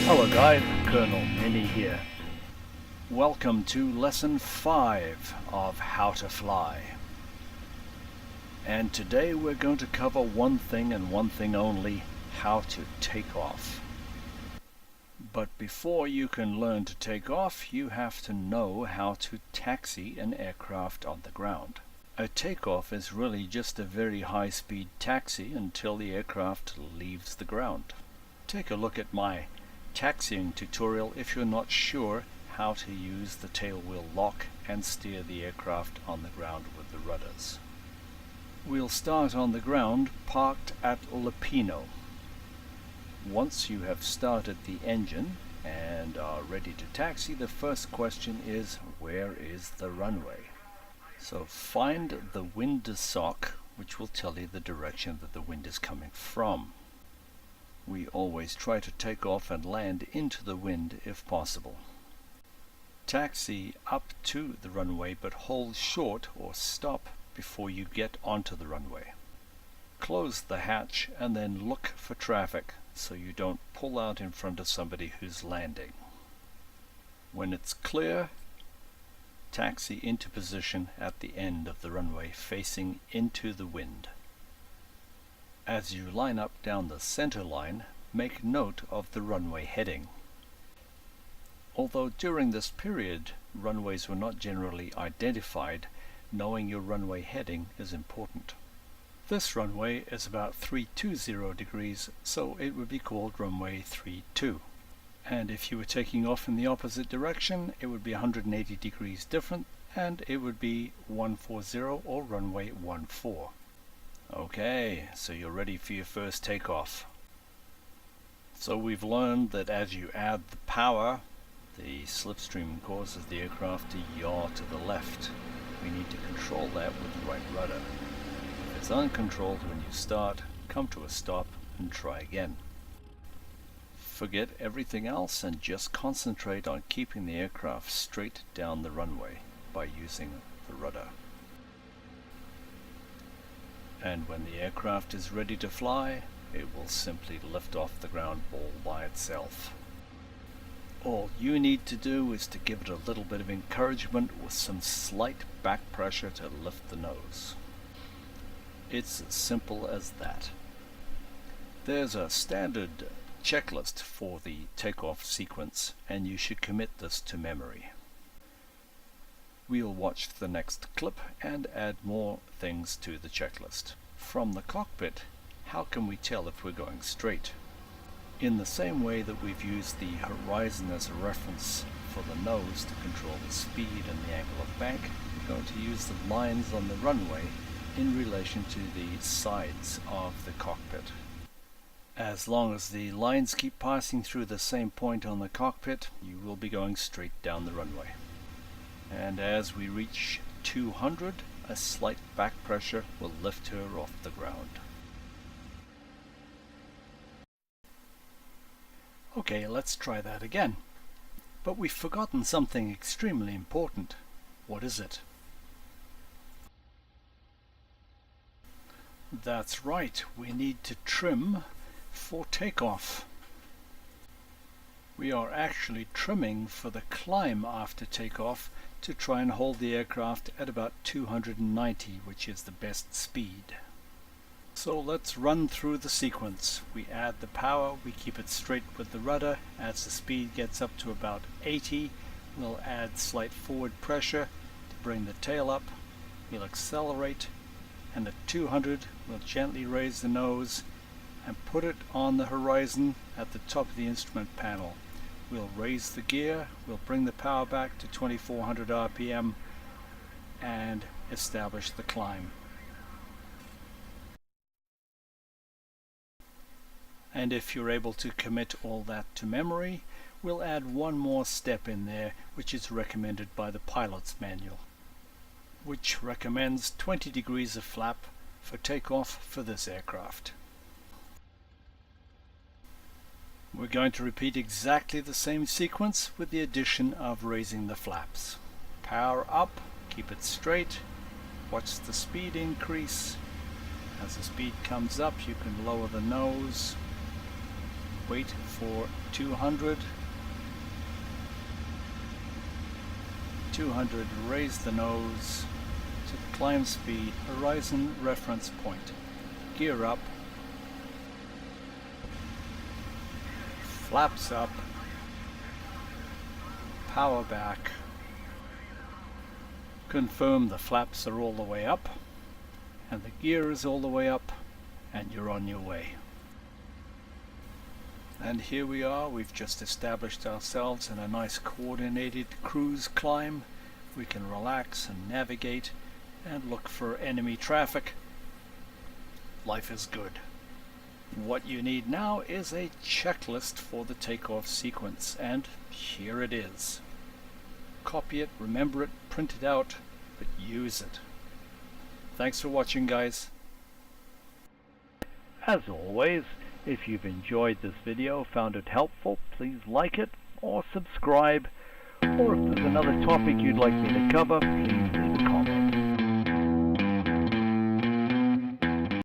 Hello guide, Colonel Ninny here. Welcome to lesson 5 of How to Fly. And today we're going to cover one thing and one thing only, how to take off. But before you can learn to take off, you have to know how to taxi an aircraft on the ground. A takeoff is really just a very high-speed taxi until the aircraft leaves the ground. Take a look at my taxiing tutorial if you're not sure how to use the tailwheel lock and steer the aircraft on the ground with the rudders. We'll start on the ground parked at Lupino. Once you have started the engine and are ready to taxi, the first question is, where is the runway? So find the wind sock, which will tell you the direction that the wind is coming from. We always try to take off and land into the wind if possible. Taxi up to the runway, but hold short or stop before you get onto the runway. Close the hatch and then look for traffic so you don't pull out in front of somebody who's landing. When it's clear, taxi into position at the end of the runway facing into the wind. As you line up down the center line, make note of the runway heading. Although during this period runways were not generally identified, knowing your runway heading is important. This runway is about 320 degrees, so it would be called runway 32. And if you were taking off in the opposite direction, it would be 180 degrees different, and it would be 140 or runway 14. Okay, so you're ready for your first takeoff. So we've learned that as you add the power, the slipstream causes the aircraft to yaw to the left. We need to control that with the right rudder. If it's uncontrolled when you start, come to a stop and try again. Forget everything else and just concentrate on keeping the aircraft straight down the runway by using the rudder. And when the aircraft is ready to fly, it will simply lift off the ground all by itself. All you need to do is to give it a little bit of encouragement with some slight back pressure to lift the nose. It's as simple as that. There's a standard checklist for the takeoff sequence, and you should commit this to memory. We'll watch the next clip and add more things to the checklist. From the cockpit, how can we tell if we're going straight? In the same way that we've used the horizon as a reference for the nose to control the speed and the angle of bank, we're going to use the lines on the runway in relation to the sides of the cockpit. As long as the lines keep passing through the same point on the cockpit, you will be going straight down the runway. And as we reach 200, a slight back pressure will lift her off the ground. Okay, let's try that again. But we've forgotten something extremely important. What is it? That's right, we need to trim for takeoff. We are actually trimming for the climb after takeoff to try and hold the aircraft at about 290, which is the best speed. So let's run through the sequence. We add the power, we keep it straight with the rudder. As the speed gets up to about 80, we'll add slight forward pressure to bring the tail up. We'll accelerate, and at 200 we'll gently raise the nose and put it on the horizon at the top of the instrument panel. We'll raise the gear, we'll bring the power back to 2400 RPM and establish the climb. And if you're able to commit all that to memory, we'll add one more step in there, which is recommended by the pilot's manual, which recommends 20 degrees of flap for takeoff for this aircraft. We're going to repeat exactly the same sequence with the addition of raising the flaps. Power up, keep it straight, watch the speed increase. As the speed comes up, you can lower the nose wait for 200. 200, raise the nose to the climb speed, horizon reference point. Gear up, flaps up, power back. Confirm the flaps are all the way up and the gear is all the way up, and you're on your way. And here we are, we've just established ourselves in a nice coordinated cruise climb. We can relax and navigate and look for enemy traffic. Life is good. What you need now is a checklist for the takeoff sequence, and here it is. Copy it, remember it, print it out, but use it. Thanks for watching, guys. As always, if you've enjoyed this video, found it helpful, please like it or subscribe. Or if there's another topic you'd like me to cover,